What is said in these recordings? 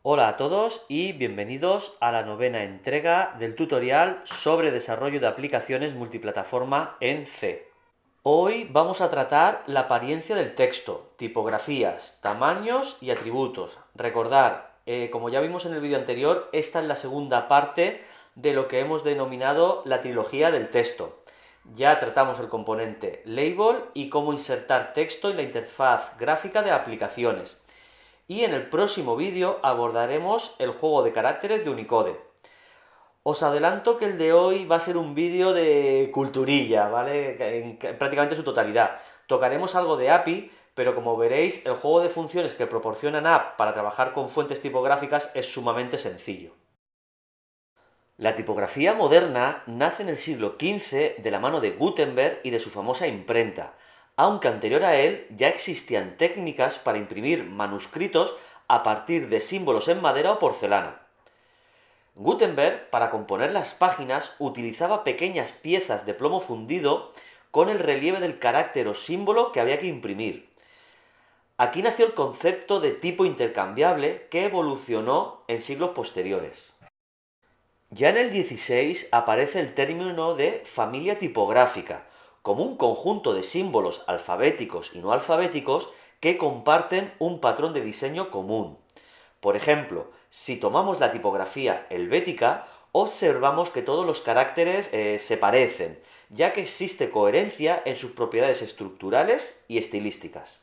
Hola a todos y bienvenidos a la novena entrega del tutorial sobre desarrollo de aplicaciones multiplataforma en C. Hoy vamos a tratar la apariencia del texto, tipografías, tamaños y atributos. Recordar, como ya vimos en el vídeo anterior, esta es la segunda parte de lo que hemos denominado la trilogía del texto. Ya tratamos el componente label y cómo insertar texto en la interfaz gráfica de aplicaciones. Y en el próximo vídeo abordaremos el juego de caracteres de Unicode. Os adelanto que el de hoy va a ser un vídeo de culturilla, ¿vale? En prácticamente su totalidad. Tocaremos algo de API, pero como veréis, el juego de funciones que proporcionan app para trabajar con fuentes tipográficas es sumamente sencillo. La tipografía moderna nace en el siglo XV de la mano de Gutenberg y de su famosa imprenta, aunque anterior a él ya existían técnicas para imprimir manuscritos a partir de símbolos en madera o porcelana. Gutenberg, para componer las páginas, utilizaba pequeñas piezas de plomo fundido con el relieve del carácter o símbolo que había que imprimir. Aquí nació el concepto de tipo intercambiable que evolucionó en siglos posteriores. Ya en el 16 aparece el término de familia tipográfica, como un conjunto de símbolos alfabéticos y no alfabéticos que comparten un patrón de diseño común. Por ejemplo, si tomamos la tipografía helvética, observamos que todos los caracteres se parecen, ya que existe coherencia en sus propiedades estructurales y estilísticas.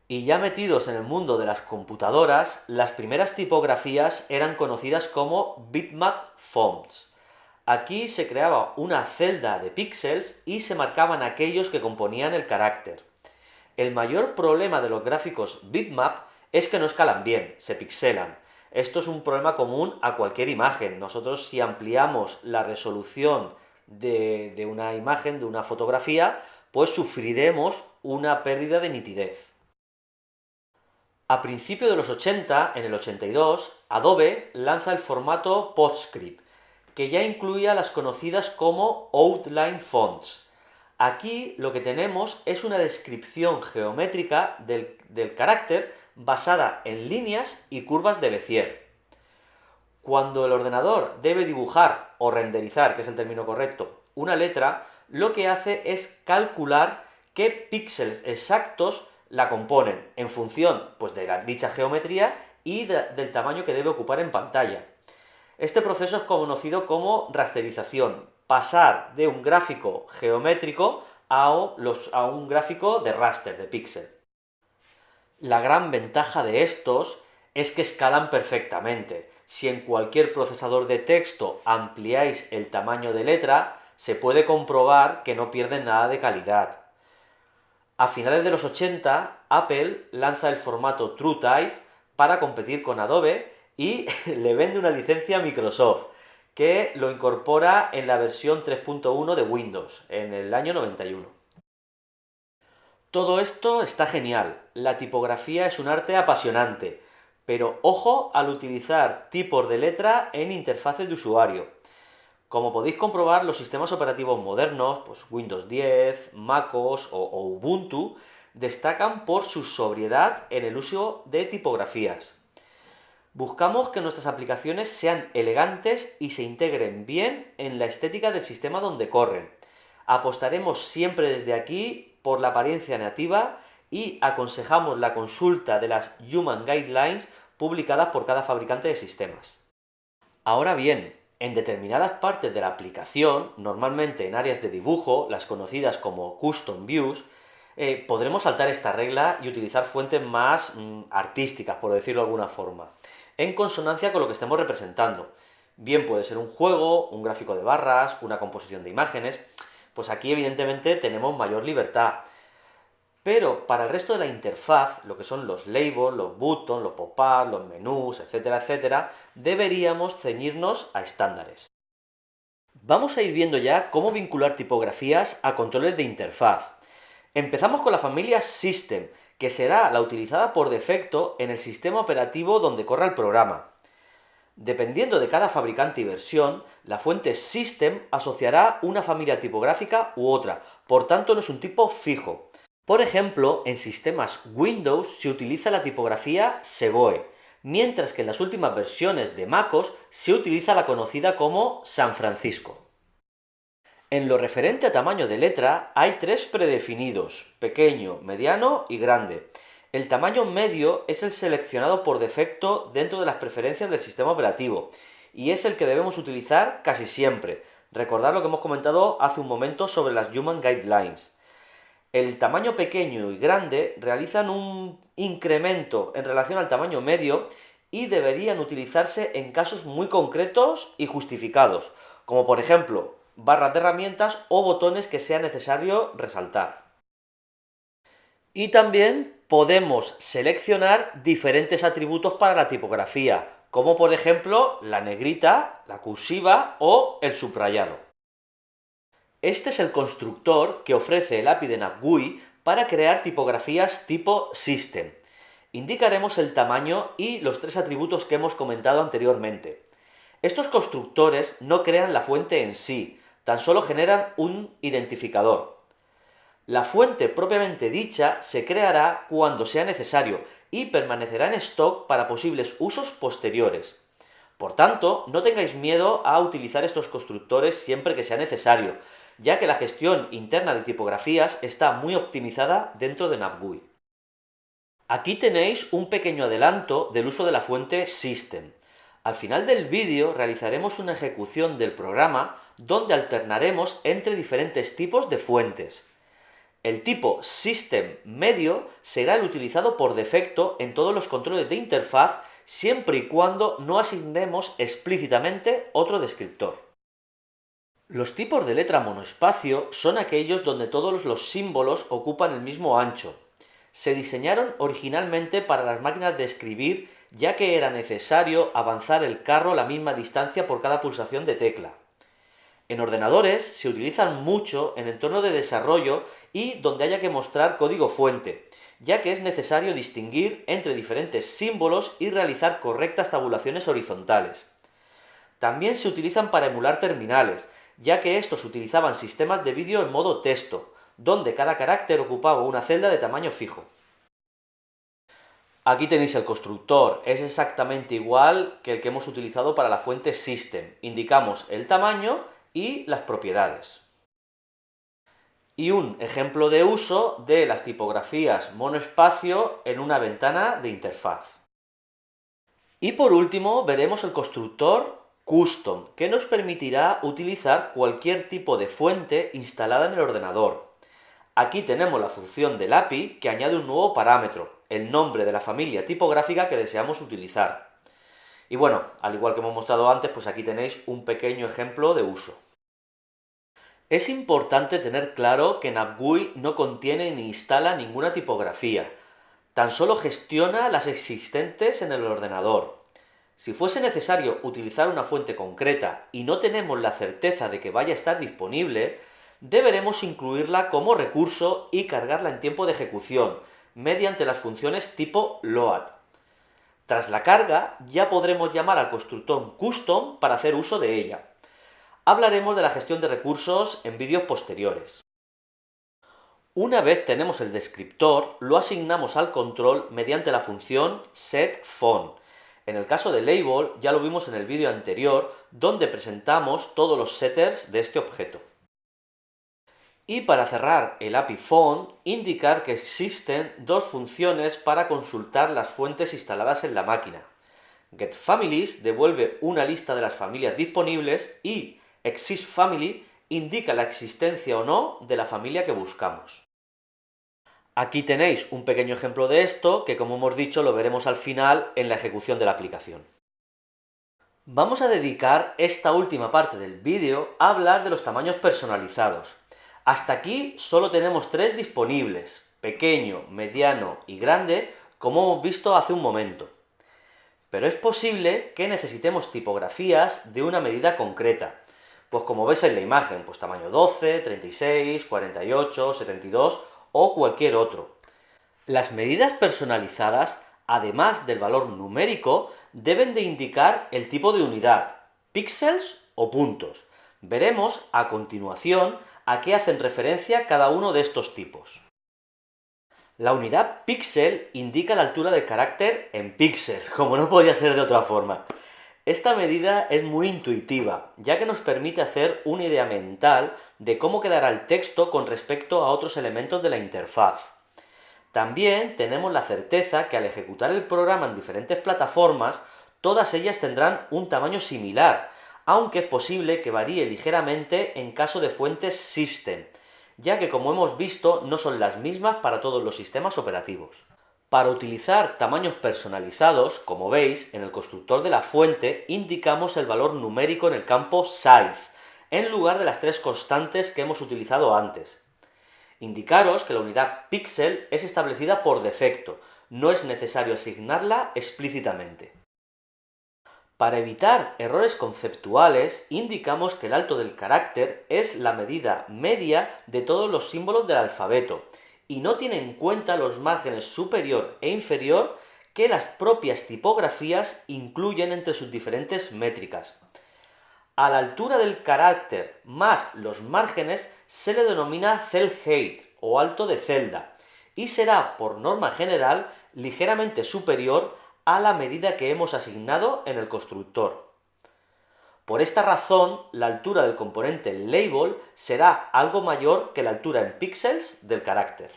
Y ya metidos en el mundo de las computadoras, las primeras tipografías eran conocidas como bitmap fonts. Aquí se creaba una celda de píxeles y se marcaban aquellos que componían el carácter. El mayor problema de los gráficos bitmap es que no escalan bien, se pixelan. Esto es un problema común a cualquier imagen. Nosotros, si ampliamos la resolución de una imagen, de una fotografía, pues sufriremos una pérdida de nitidez. A principios de los 80, en el 82, Adobe lanza el formato PostScript, que ya incluía las conocidas como Outline Fonts. Aquí lo que tenemos es una descripción geométrica del carácter basada en líneas y curvas de Bézier. Cuando el ordenador debe dibujar o renderizar, que es el término correcto, una letra, lo que hace es calcular qué píxeles exactos la componen en función pues, de dicha geometría y del tamaño que debe ocupar en pantalla. Este proceso es conocido como rasterización, pasar de un gráfico geométrico a un gráfico de raster, de píxel. La gran ventaja de estos es que escalan perfectamente. Si en cualquier procesador de texto ampliáis el tamaño de letra, se puede comprobar que no pierden nada de calidad. A finales de los 80, Apple lanza el formato TrueType para competir con Adobe y le vende una licencia a Microsoft, que lo incorpora en la versión 3.1 de Windows, en el año 91. Todo esto está genial, la tipografía es un arte apasionante, pero ojo al utilizar tipos de letra en interfaces de usuario. Como podéis comprobar, los sistemas operativos modernos, pues Windows 10, MacOS o Ubuntu, destacan por su sobriedad en el uso de tipografías. Buscamos que nuestras aplicaciones sean elegantes y se integren bien en la estética del sistema donde corren. Apostaremos siempre desde aquí por la apariencia nativa y aconsejamos la consulta de las Human Guidelines publicadas por cada fabricante de sistemas. Ahora bien, en determinadas partes de la aplicación, normalmente en áreas de dibujo, las conocidas como Custom Views, podremos saltar esta regla y utilizar fuentes más artísticas, por decirlo de alguna forma, en consonancia con lo que estemos representando. Bien puede ser un juego, un gráfico de barras, una composición de imágenes, pues aquí evidentemente tenemos mayor libertad. Pero para el resto de la interfaz, lo que son los labels, los buttons, los pop-ups, los menús, etcétera, etcétera, deberíamos ceñirnos a estándares. Vamos a ir viendo ya cómo vincular tipografías a controles de interfaz. Empezamos con la familia System, que será la utilizada por defecto en el sistema operativo donde corra el programa. Dependiendo de cada fabricante y versión, la fuente System asociará una familia tipográfica u otra, por tanto no es un tipo fijo. Por ejemplo, en sistemas Windows se utiliza la tipografía Segoe, mientras que en las últimas versiones de MacOS se utiliza la conocida como San Francisco. En lo referente a tamaño de letra, hay tres predefinidos: pequeño, mediano y grande. El tamaño medio es el seleccionado por defecto dentro de las preferencias del sistema operativo, y es el que debemos utilizar casi siempre. Recordad lo que hemos comentado hace un momento sobre las Human Guidelines. El tamaño pequeño y grande realizan un incremento en relación al tamaño medio y deberían utilizarse en casos muy concretos y justificados, como por ejemplo barras de herramientas o botones que sea necesario resaltar. Y también podemos seleccionar diferentes atributos para la tipografía, como por ejemplo la negrita, la cursiva o el subrayado. Este es el constructor que ofrece el API de NavGUI para crear tipografías tipo System. Indicaremos el tamaño y los tres atributos que hemos comentado anteriormente. Estos constructores no crean la fuente en sí, tan solo generan un identificador. La fuente propiamente dicha se creará cuando sea necesario y permanecerá en stock para posibles usos posteriores. Por tanto, no tengáis miedo a utilizar estos constructores siempre que sea necesario, ya que la gestión interna de tipografías está muy optimizada dentro de NavGUI. Aquí tenéis un pequeño adelanto del uso de la fuente System. Al final del vídeo realizaremos una ejecución del programa donde alternaremos entre diferentes tipos de fuentes. El tipo System medio será el utilizado por defecto en todos los controles de interfaz siempre y cuando no asignemos explícitamente otro descriptor. Los tipos de letra monoespacio son aquellos donde todos los símbolos ocupan el mismo ancho. Se diseñaron originalmente para las máquinas de escribir, ya que era necesario avanzar el carro la misma distancia por cada pulsación de tecla. En ordenadores se utilizan mucho en entornos de desarrollo y donde haya que mostrar código fuente, ya que es necesario distinguir entre diferentes símbolos y realizar correctas tabulaciones horizontales. También se utilizan para emular terminales, ya que estos utilizaban sistemas de vídeo en modo texto, donde cada carácter ocupaba una celda de tamaño fijo. Aquí tenéis el constructor, es exactamente igual que el que hemos utilizado para la fuente System. Indicamos el tamaño y las propiedades. Y un ejemplo de uso de las tipografías monoespacio en una ventana de interfaz. Y por último veremos el constructor Custom, que nos permitirá utilizar cualquier tipo de fuente instalada en el ordenador. Aquí tenemos la función del API que añade un nuevo parámetro, el nombre de la familia tipográfica que deseamos utilizar. Y bueno, al igual que hemos mostrado antes, pues aquí tenéis un pequeño ejemplo de uso. Es importante tener claro que NavGUI no contiene ni instala ninguna tipografía, tan solo gestiona las existentes en el ordenador. Si fuese necesario utilizar una fuente concreta y no tenemos la certeza de que vaya a estar disponible, deberemos incluirla como recurso y cargarla en tiempo de ejecución, mediante las funciones tipo load. Tras la carga, ya podremos llamar al constructor custom para hacer uso de ella. Hablaremos de la gestión de recursos en vídeos posteriores. Una vez tenemos el descriptor, lo asignamos al control mediante la función setFont. En el caso de label, ya lo vimos en el vídeo anterior, donde presentamos todos los setters de este objeto. Y para cerrar el API Font, indicar que existen dos funciones para consultar las fuentes instaladas en la máquina. GetFamilies devuelve una lista de las familias disponibles y ExistFamily indica la existencia o no de la familia que buscamos. Aquí tenéis un pequeño ejemplo de esto, que como hemos dicho lo veremos al final en la ejecución de la aplicación. Vamos a dedicar esta última parte del vídeo a hablar de los tamaños personalizados. Hasta aquí solo tenemos tres disponibles: pequeño, mediano y grande, como hemos visto hace un momento. Pero es posible que necesitemos tipografías de una medida concreta, pues como veis en la imagen, pues tamaño 12, 36, 48, 72 o cualquier otro. Las medidas personalizadas, además del valor numérico, deben de indicar el tipo de unidad, píxeles o puntos. Veremos a continuación a qué hacen referencia cada uno de estos tipos. La unidad píxel indica la altura del carácter en píxeles, como no podía ser de otra forma. Esta medida es muy intuitiva, ya que nos permite hacer una idea mental de cómo quedará el texto con respecto a otros elementos de la interfaz. También tenemos la certeza que al ejecutar el programa en diferentes plataformas, todas ellas tendrán un tamaño similar, aunque es posible que varíe ligeramente en caso de fuentes System, ya que como hemos visto no son las mismas para todos los sistemas operativos. Para utilizar tamaños personalizados, como veis, en el constructor de la fuente indicamos el valor numérico en el campo size, en lugar de las tres constantes que hemos utilizado antes. Indicaros que la unidad píxel es establecida por defecto, no es necesario asignarla explícitamente. Para evitar errores conceptuales, indicamos que el alto del carácter es la medida media de todos los símbolos del alfabeto, y no tiene en cuenta los márgenes superior e inferior que las propias tipografías incluyen entre sus diferentes métricas. A la altura del carácter más los márgenes se le denomina cell height o alto de celda y será por norma general ligeramente superior a la medida que hemos asignado en el constructor. Por esta razón, la altura del componente label será algo mayor que la altura en píxeles del carácter.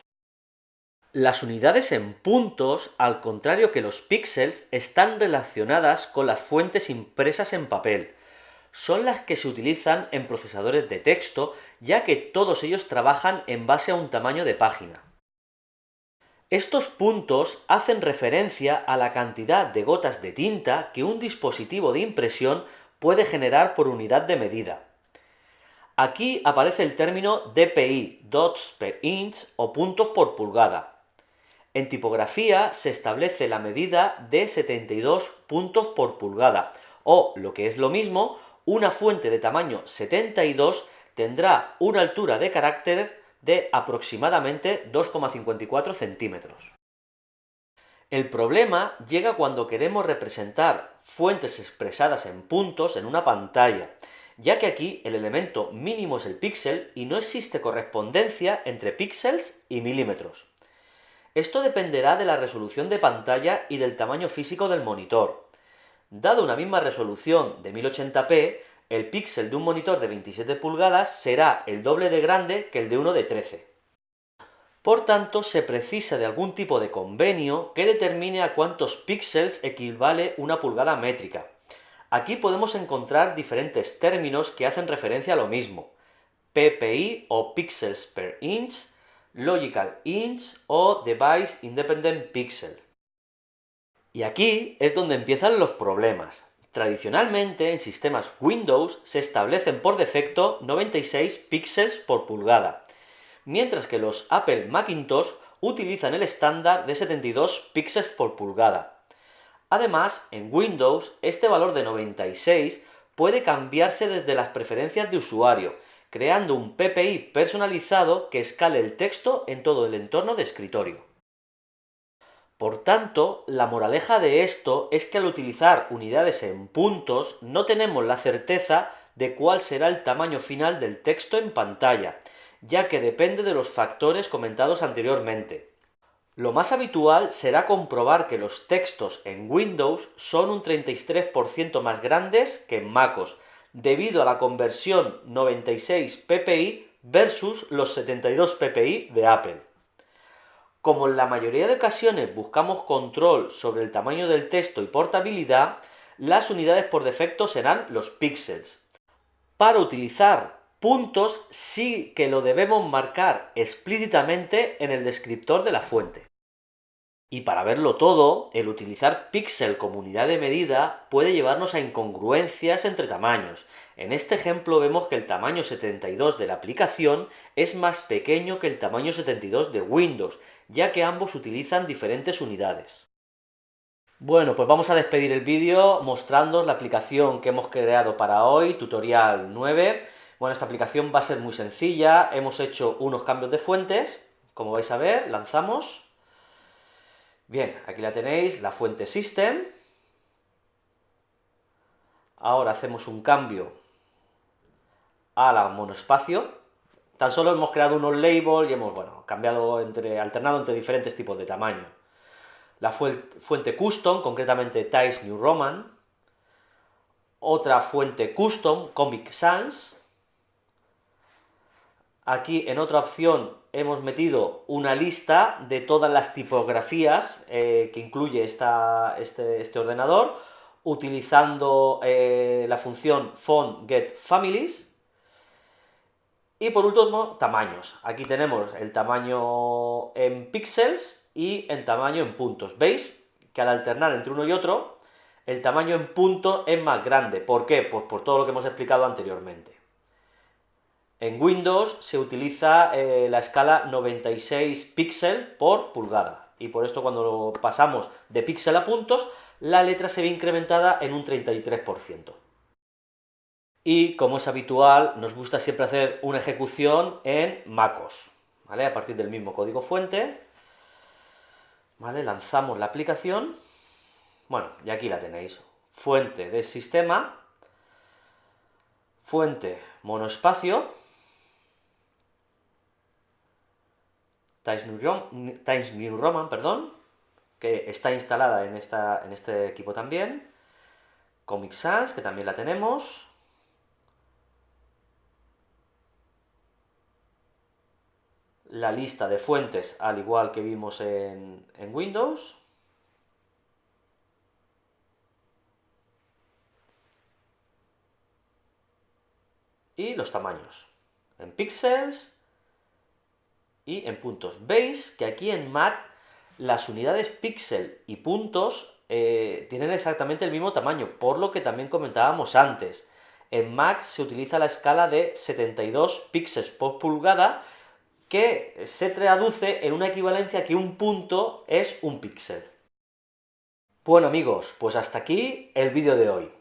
Las unidades en puntos, al contrario que los píxeles, están relacionadas con las fuentes impresas en papel. Son las que se utilizan en procesadores de texto, ya que todos ellos trabajan en base a un tamaño de página. Estos puntos hacen referencia a la cantidad de gotas de tinta que un dispositivo de impresión puede generar por unidad de medida. Aquí aparece el término DPI, dots per inch o puntos por pulgada. En tipografía se establece la medida de 72 puntos por pulgada, o, lo que es lo mismo, una fuente de tamaño 72 tendrá una altura de carácter de aproximadamente 2,54 centímetros. El problema llega cuando queremos representar fuentes expresadas en puntos en una pantalla, ya que aquí el elemento mínimo es el píxel y no existe correspondencia entre píxeles y milímetros. Esto dependerá de la resolución de pantalla y del tamaño físico del monitor. Dado una misma resolución de 1080p, el píxel de un monitor de 27 pulgadas será el doble de grande que el de uno de 13. Por tanto, se precisa de algún tipo de convenio que determine a cuántos píxeles equivale una pulgada métrica. Aquí podemos encontrar diferentes términos que hacen referencia a lo mismo: PPI o Pixels per Inch, Logical Inch o Device Independent Pixel. Y aquí es donde empiezan los problemas. Tradicionalmente, en sistemas Windows se establecen por defecto 96 píxeles por pulgada, mientras que los Apple Macintosh utilizan el estándar de 72 píxeles por pulgada. Además, en Windows, este valor de 96 puede cambiarse desde las preferencias de usuario, creando un PPI personalizado que escale el texto en todo el entorno de escritorio. Por tanto, la moraleja de esto es que al utilizar unidades en puntos no tenemos la certeza de cuál será el tamaño final del texto en pantalla, ya que depende de los factores comentados anteriormente. Lo más habitual será comprobar que los textos en Windows son un 33% más grandes que en MacOS, debido a la conversión 96 ppi versus los 72 ppi de Apple. Como en la mayoría de ocasiones buscamos control sobre el tamaño del texto y portabilidad, las unidades por defecto serán los píxeles. Para utilizar puntos sí que lo debemos marcar explícitamente en el descriptor de la fuente. Y para verlo todo, el utilizar píxel como unidad de medida puede llevarnos a incongruencias entre tamaños. En este ejemplo vemos que el tamaño 72 de la aplicación es más pequeño que el tamaño 72 de Windows, ya que ambos utilizan diferentes unidades. Bueno, pues vamos a despedir el vídeo mostrándoos la aplicación que hemos creado para hoy, tutorial 9. Bueno, esta aplicación va a ser muy sencilla, hemos hecho unos cambios de fuentes, como vais a ver, lanzamos. Bien, aquí la tenéis, la fuente System. Ahora hacemos un cambio a la monoespacio, Tan solo hemos creado unos labels y hemos, bueno, alternado entre diferentes tipos de tamaño. La fuente custom, concretamente Times New Roman. Otra fuente custom, Comic Sans. Aquí en otra opción hemos metido una lista de todas las tipografías que incluye este ordenador, utilizando la función font get families. Y por último, tamaños. Aquí tenemos el tamaño en píxeles y en tamaño en puntos. ¿Veis? Que al alternar entre uno y otro, el tamaño en puntos es más grande. ¿Por qué? Pues por todo lo que hemos explicado anteriormente. En Windows se utiliza la escala 96 píxeles por pulgada, y por esto cuando lo pasamos de píxel a puntos, la letra se ve incrementada en un 33%. Y como es habitual, nos gusta siempre hacer una ejecución en MacOS, ¿vale? A partir del mismo código fuente, ¿vale? Lanzamos la aplicación, bueno, y aquí la tenéis, fuente del sistema, fuente monoespacio, Times New Roman, perdón, que está instalada en este equipo también, Comic Sans, que también la tenemos, la lista de fuentes, al igual que vimos en Windows, y los tamaños, en píxeles y en puntos. Veis que aquí en Mac las unidades píxel y puntos tienen exactamente el mismo tamaño, por lo que también comentábamos antes. En Mac se utiliza la escala de 72 píxeles por pulgada, que se traduce en una equivalencia que un punto es un píxel. Bueno amigos, pues hasta aquí el vídeo de hoy.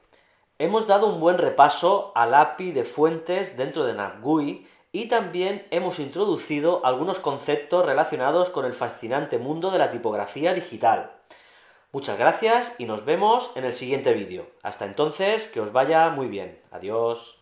Hemos dado un buen repaso al API de fuentes dentro de NavGUI y también hemos introducido algunos conceptos relacionados con el fascinante mundo de la tipografía digital. Muchas gracias y nos vemos en el siguiente vídeo. Hasta entonces, que os vaya muy bien. Adiós.